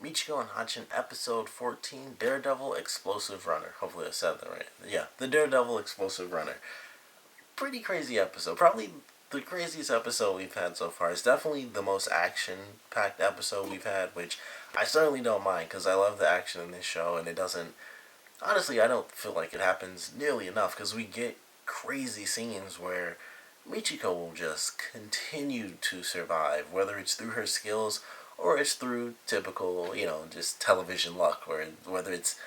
Michiko and Hatchin, episode 14, Daredevil Explosive Runner. Hopefully I said that right. Yeah, the Daredevil Explosive Runner. Pretty crazy episode. Probably the craziest episode we've had so far. It's definitely the most action-packed episode we've had, which I certainly don't mind because I love the action in this show, and it doesn't... Honestly, I don't feel like it happens nearly enough because we get crazy scenes where Michiko will just continue to survive, whether it's through her skills or it's through typical, just television luck, or whether it's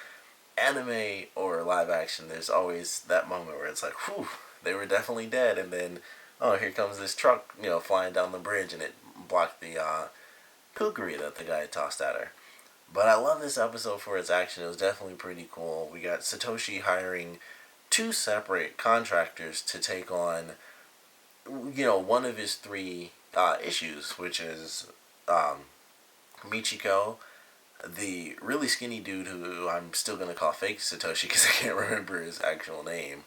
anime or live action, there's always that moment where it's like, whew, they were definitely dead, and then, oh, here comes this truck, flying down the bridge, and it blocked the kukri that the guy tossed at her. But I love this episode for its action. It was definitely pretty cool. We got Satoshi hiring two separate contractors to take on, one of his three issues, which is Michiko, the really skinny dude who I'm still gonna call fake Satoshi because I can't remember his actual name.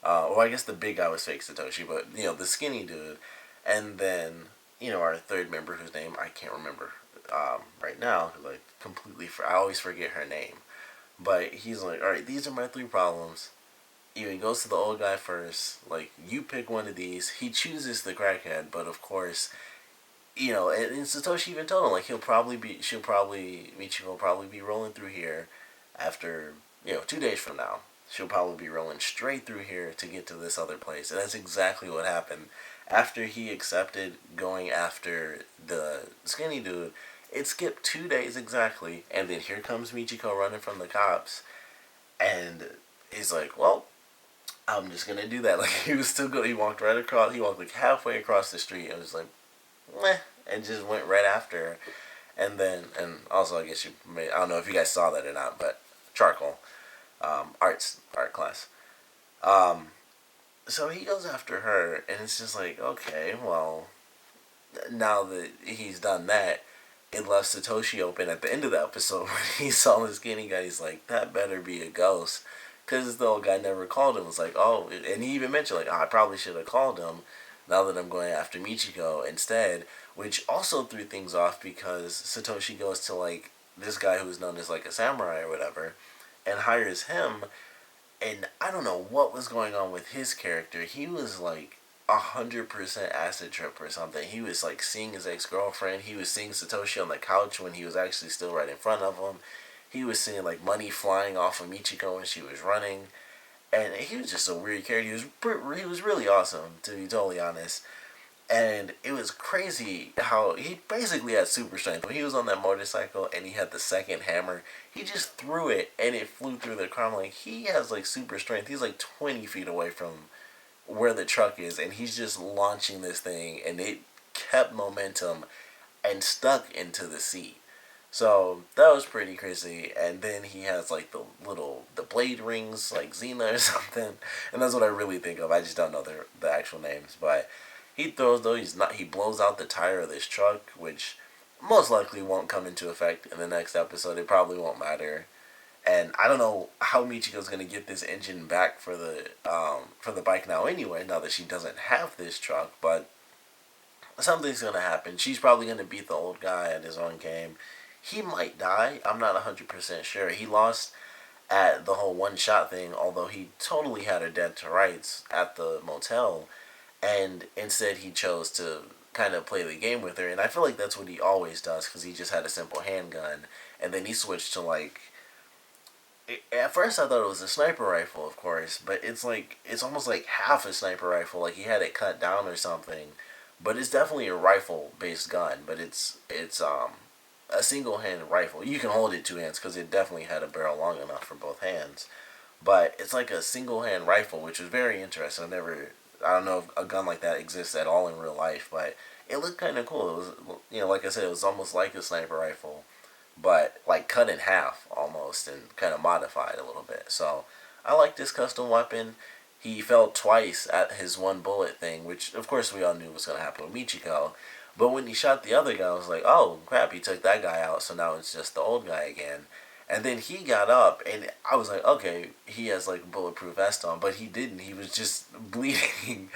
Well, I guess the big guy was fake Satoshi, but the skinny dude, and then our third member whose name I can't remember right now because I always forget her name. But he's like, all right, these are my three problems. He goes to the old guy first. Like, you pick one of these. He chooses the crackhead, but of course, and Satoshi even told him like Michiko will probably be rolling through here after 2 days from now. She'll probably be rolling straight through here to get to this other place, and that's exactly what happened. After he accepted going after the skinny dude, it skipped 2 days exactly, and then here comes Michiko running from the cops, and he's like, well, I'm just gonna do that. Like, he was still good. He walked right across. He walked like halfway across the street and was like, meh, and just went right after her. And also, I guess I don't know if you guys saw that or not, but charcoal, art class. Um, so he goes after her, and it's just like, okay, well, now that he's done that, it left Satoshi open at the end of the episode when he saw the skinny guy. He's like, that better be a ghost. Because the old guy never called him. It was like, oh, and he even mentioned, like, oh, I probably should have called him now that I'm going after Michiko instead. Which also threw things off because Satoshi goes to, like, this guy who's known as, like, a samurai or whatever and hires him. And I don't know what was going on with his character. He was, like, 100% acid trip or something. He was like seeing his ex-girlfriend. He was seeing Satoshi on the couch when he was actually still right in front of him. He was seeing like money flying off of Michiko when she was running, and he was just a weird character. He was really awesome, to be totally honest. And it was crazy how he basically had super strength. When he was on that motorcycle and he had the second hammer, he just threw it and it flew through the car. I'm like, he has like super strength. He's like 20 feet away from where the truck is, and he's just launching this thing, and it kept momentum and stuck into the seat. So that was pretty crazy. And then he has like the blade rings, like Xena or something, and that's what I really think of. I just don't know the actual names, but he throws though. He blows out the tire of this truck, which most likely won't come into effect in the next episode. It probably won't matter. And I don't know how Michiko's gonna get this engine back for the bike now anyway. Now that she doesn't have this truck, but something's gonna happen. She's probably gonna beat the old guy at his own game. He might die. I'm not 100% sure. He lost at the whole one shot thing, although he totally had her dead to rights at the motel, and instead he chose to kind of play the game with her. And I feel like that's what he always does because he just had a simple handgun, and then he switched to like at first I thought it was a sniper rifle, of course, but it's almost like half a sniper rifle, like he had it cut down or something. But it's definitely a rifle based gun, but it's a single hand rifle. You can hold it two hands because it definitely had a barrel long enough for both hands. But it's like a single hand rifle, which is very interesting. I don't know if a gun like that exists at all in real life, but it looked kind of cool. It was, like I said, it was almost like a sniper rifle, but like cut in half almost and kind of modified a little bit. So I like this custom weapon. He fell twice at his one bullet thing, which of course we all knew was going to happen with Michiko. But when he shot the other guy, I was like, oh crap, he took that guy out, so now it's just the old guy again. And then he got up, and I was like, okay, he has like a bulletproof vest on, but he didn't. He was just bleeding.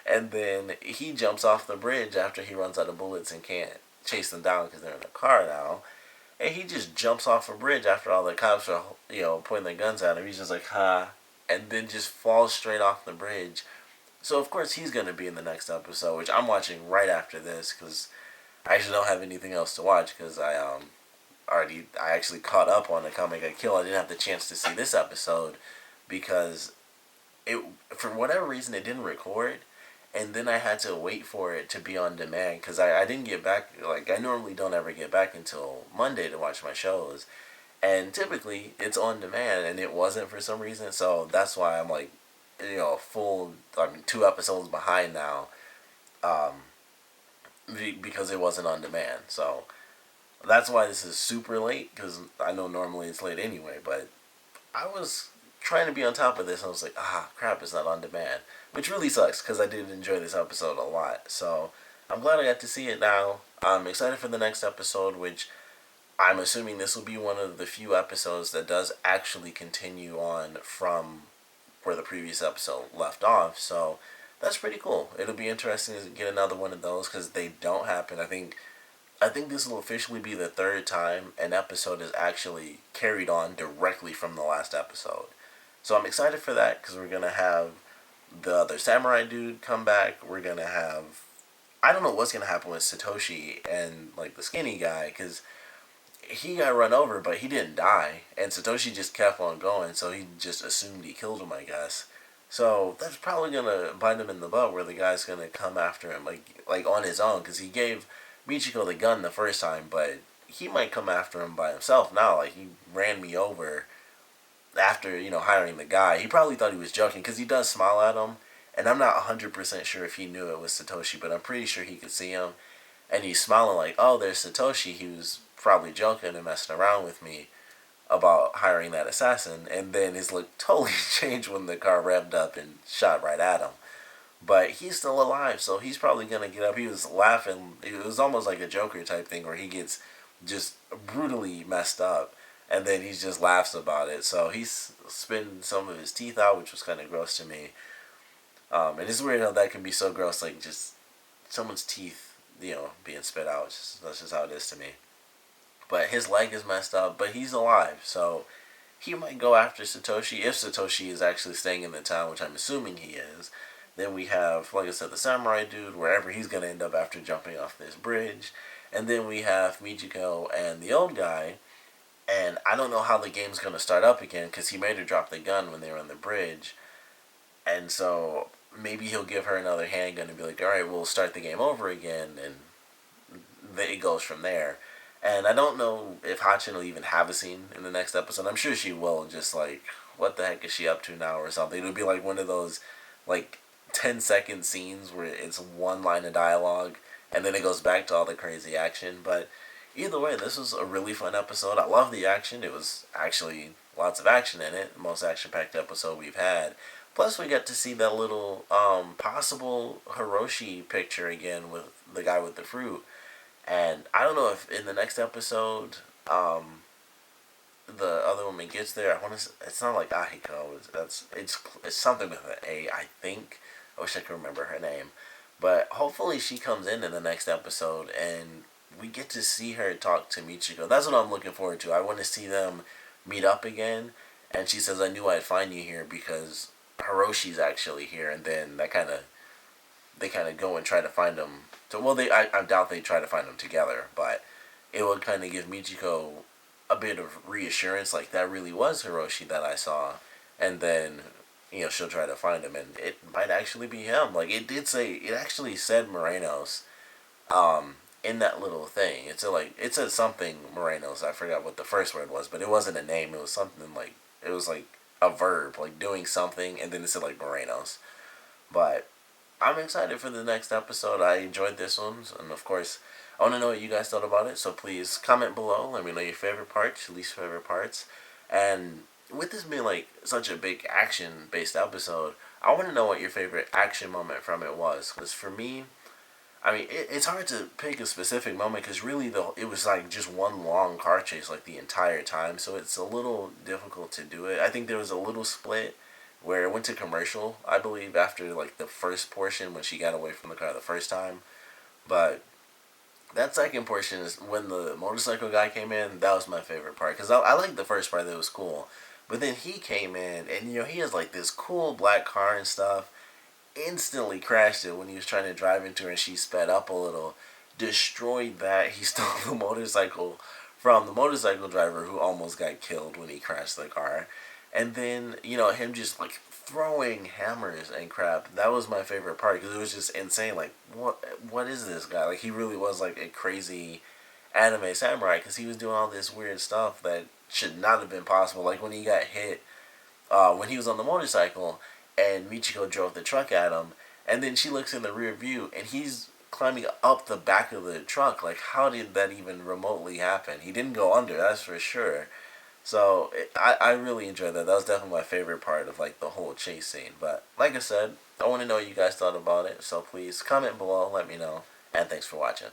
And then he jumps off the bridge after he runs out of bullets and can't chase them down because they're in a car now. and he just jumps off a bridge after all the cops are, pointing their guns at him. He's just like, ha, and then just falls straight off the bridge. So of course he's gonna be in the next episode, which I'm watching right after this because I actually don't have anything else to watch because I actually caught up on the Comic Got Kill. I didn't have the chance to see this episode because it, for whatever reason, it didn't record, and then I had to wait for it to be on demand because I didn't get back. Like, I normally don't ever get back until Monday to watch my shows, and typically it's on demand, and it wasn't for some reason. So that's why I'm like, full. I mean, 2 episodes behind now, um, because it wasn't on demand. So that's why this is super late because I know normally it's late anyway, but I was trying to be on top of this. I was like, crap, it's not on demand, which really sucks because I did enjoy this episode a lot. So I'm glad I got to see it now. I'm excited for the next episode, which I'm assuming this will be one of the few episodes that does actually continue on from where the previous episode left off. So that's pretty cool. It'll be interesting to get another one of those because they don't happen. I think this will officially be the third time an episode is actually carried on directly from the last episode. So I'm excited for that because we're going to have the other samurai dude come back. We're going to have... I don't know what's going to happen with Satoshi and, like, the skinny guy because he got run over, but he didn't die. And Satoshi just kept on going, so he just assumed he killed him, I guess. So that's probably going to bite him in the butt where the guy's going to come after him, like on his own because he gave Michiko the gun the first time, but he might come after him by himself now. Like, he ran me over after, hiring the guy. He probably thought he was joking because he does smile at him. And I'm not 100% sure if he knew it was Satoshi, but I'm pretty sure he could see him. And he's smiling like, oh, there's Satoshi. He was probably joking and messing around with me about hiring that assassin. And then his look totally changed when the car revved up and shot right at him. But he's still alive, so he's probably going to get up. He was laughing. It was almost like a Joker type thing where he gets just brutally messed up. And then he just laughs about it. So he's spitting some of his teeth out, which was kind of gross to me. And it's weird how that can be so gross, like just someone's teeth, being spit out. That's just how it is to me. But his leg is messed up, but he's alive. So he might go after Satoshi if Satoshi is actually staying in the town, which I'm assuming he is. Then we have, like I said, the samurai dude, wherever he's going to end up after jumping off this bridge. And then we have Michiko and the old guy. And I don't know how the game's going to start up again because he made her drop the gun when they were on the bridge. And so maybe he'll give her another handgun and be like, alright, we'll start the game over again. And it goes from there. And I don't know if Hatchin will even have a scene in the next episode. I'm sure she will. Just like, what the heck is she up to now or something. It'll be like one of those, like, 10-second scenes where it's one line of dialogue and then it goes back to all the crazy action. But either way, this was a really fun episode. I love the action. It was actually lots of action in it. The most action-packed episode we've had. Plus, we got to see that little possible Hiroshi picture again with the guy with the fruit. And I don't know if in the next episode the other woman gets there. I want to. It's not like Ahiko. It's something with an A, I think. I wish I could remember her name. But hopefully she comes in the next episode and we get to see her talk to Michiko. That's what I'm looking forward to. I want to see them meet up again. And she says, I knew I'd find you here because Hiroshi's actually here. And then they kind of go and try to find him. So, well, I doubt they try to find them together. But it would kind of give Michiko a bit of reassurance. Like, that really was Hiroshi that I saw. And then she'll try to find him, and it might actually be him. Like, it actually said Morenos, in that little thing. It said something Morenos. I forgot what the first word was, but it wasn't a name. It was something like, it was like a verb, like doing something, and then it said like Morenos. But I'm excited for the next episode. I enjoyed this one, and of course, I want to know what you guys thought about it, so please comment below. Let me know your favorite parts, your least favorite parts, and with this being like such a big action-based episode, I want to know what your favorite action moment from it was. Because for me, I mean, it's hard to pick a specific moment because really it was like just one long car chase like the entire time. So it's a little difficult to do it. I think there was a little split where it went to commercial, I believe, after like the first portion when she got away from the car the first time. But That second portion is when the motorcycle guy came in. That was my favorite part because I liked the first part. That was cool, but then he came in and he has like this cool black car and stuff. Instantly crashed it when he was trying to drive into her and she sped up a little. Destroyed that. He stole the motorcycle from the motorcycle driver who almost got killed when he crashed the car. And then, him just like throwing hammers and crap. That was my favorite part because it was just insane. Like, what is this guy? Like, he really was like a crazy anime samurai because he was doing all this weird stuff that should not have been possible. Like, when he got hit, when he was on the motorcycle and Michiko drove the truck at him, and then she looks in the rear view and he's climbing up the back of the truck. Like, how did that even remotely happen? He didn't go under, that's for sure. So I really enjoyed that. That was definitely my favorite part of like the whole chase scene. But like I said, I want to know what you guys thought about it. So please comment below, let me know, and thanks for watching.